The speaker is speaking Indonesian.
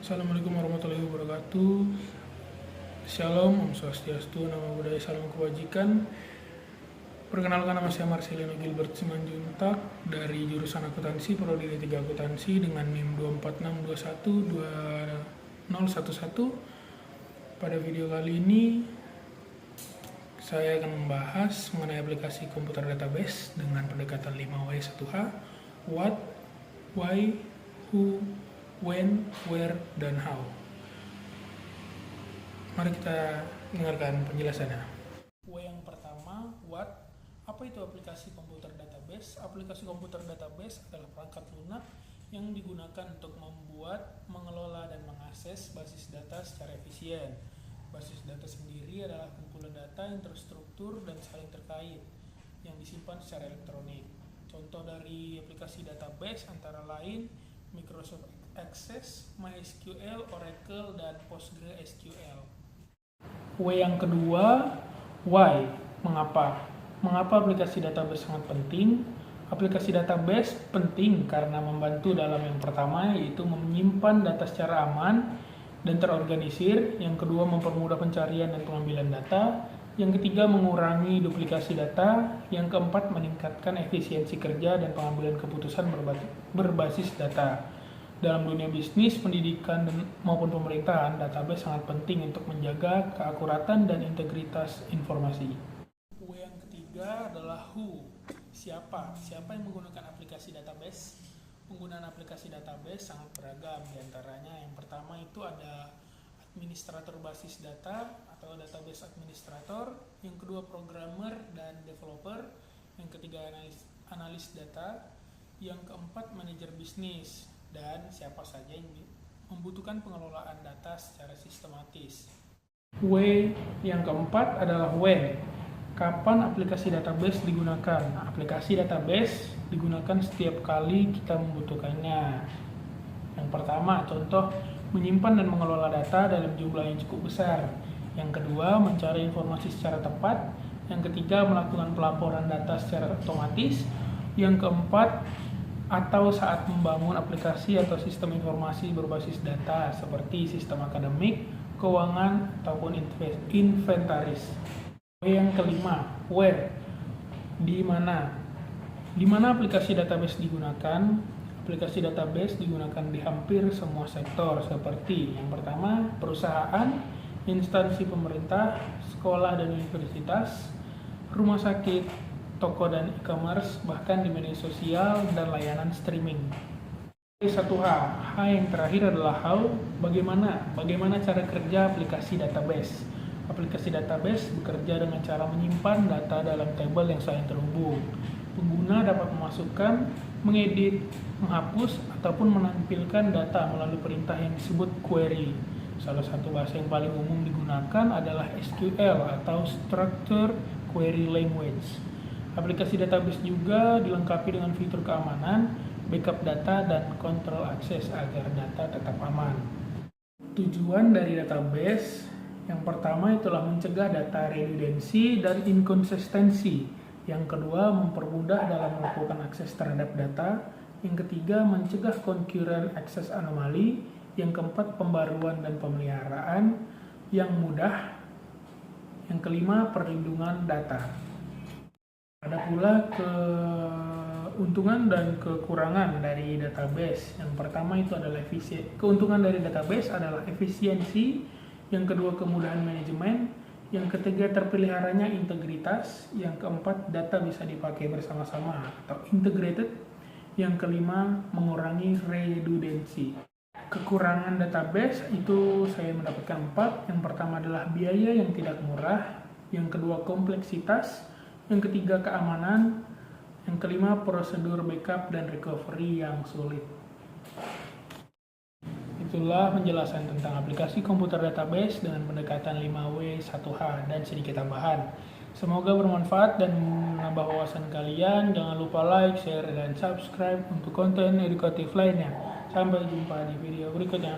Assalamualaikum warahmatullahi wabarakatuh. Shalom, Om Swastiastu, Namo Buddhaya, Salam Kebajikan. Perkenalkan, nama saya Marcelino Gilbert Simanjuntak dari jurusan akuntansi, prodi D3 akuntansi dengan NIM 246212011. Pada video kali ini saya akan membahas mengenai aplikasi komputer database dengan pendekatan 5W1H, what, why, who, when, where, dan how. Mari kita dengarkan penjelasannya. W yang pertama, what. Apa itu aplikasi komputer database? Aplikasi komputer database adalah perangkat lunak yang digunakan untuk membuat, mengelola, dan mengakses basis data secara efisien. Basis data sendiri adalah kumpulan data yang terstruktur dan saling terkait, yang disimpan secara elektronik. Contoh dari aplikasi database antara lain Microsoft Access, MySQL, Oracle, dan PostgreSQL. W yang kedua, why. Mengapa? Mengapa aplikasi database sangat penting? Aplikasi database penting karena membantu dalam yang pertama, yaitu menyimpan data secara aman dan terorganisir. Yang kedua, mempermudah pencarian dan pengambilan data. Yang ketiga, mengurangi duplikasi data. Yang keempat, meningkatkan efisiensi kerja dan pengambilan keputusan berbasis data. Dalam dunia bisnis, pendidikan, maupun pemerintahan, database sangat penting untuk menjaga keakuratan dan integritas informasi. Yang ketiga adalah who. Siapa? Siapa yang menggunakan aplikasi database? Penggunaan aplikasi database sangat beragam. Di antaranya yang pertama itu ada administrator basis data atau database administrator. Yang kedua, programmer dan developer. Yang ketiga, analis data. Yang keempat, manajer bisnis. Dan siapa saja yang membutuhkan pengelolaan data secara sistematis. W yang keempat adalah when. Kapan aplikasi database digunakan? Aplikasi database digunakan setiap kali kita membutuhkannya. Yang pertama, contoh menyimpan dan mengelola data dalam jumlah yang cukup besar. Yang kedua, mencari informasi secara tepat. Yang ketiga, melakukan pelaporan data secara otomatis. Yang keempat, atau saat membangun aplikasi atau sistem informasi berbasis data seperti sistem akademik, keuangan, ataupun inventaris. Yang kelima, where. Di mana? Di mana aplikasi database digunakan? Aplikasi database digunakan di hampir semua sektor seperti yang pertama, perusahaan, instansi pemerintah, sekolah dan universitas, rumah sakit, toko dan e-commerce, bahkan di media sosial dan layanan streaming. 1H. H yang terakhir adalah how. Bagaimana cara kerja aplikasi database? Aplikasi database bekerja dengan cara menyimpan data dalam tabel yang saling terhubung. Pengguna dapat memasukkan, mengedit, menghapus, ataupun menampilkan data melalui perintah yang disebut query. Salah satu bahasa yang paling umum digunakan adalah SQL atau Structured Query Language. Aplikasi database juga dilengkapi dengan fitur keamanan, backup data, dan kontrol akses agar data tetap aman. Tujuan dari database yang pertama itulah mencegah data redundansi dan inkonsistensi. Yang kedua, mempermudah dalam melakukan akses terhadap data. Yang ketiga, mencegah concurrent access anomali. Yang keempat, pembaruan dan pemeliharaan yang mudah. Yang kelima, perlindungan data. Ada pula keuntungan dan kekurangan dari database. Yang pertama itu adalah keuntungan dari database adalah efisiensi. Yang kedua, kemudahan manajemen. Yang ketiga, terpeliharanya integritas. Yang keempat, data bisa dipakai bersama-sama atau integrated. Yang kelima, mengurangi redundansi. Kekurangan database itu saya mendapatkan 4. Yang pertama adalah biaya yang tidak murah. Yang kedua, kompleksitas. Yang ketiga, keamanan. Yang kelima, prosedur backup dan recovery yang sulit. Itulah penjelasan tentang aplikasi komputer database dengan pendekatan 5W1H dan sedikit tambahan. Semoga bermanfaat dan menambah wawasan kalian. Jangan lupa like, share, dan subscribe untuk konten edukatif lainnya. Sampai jumpa di video berikutnya.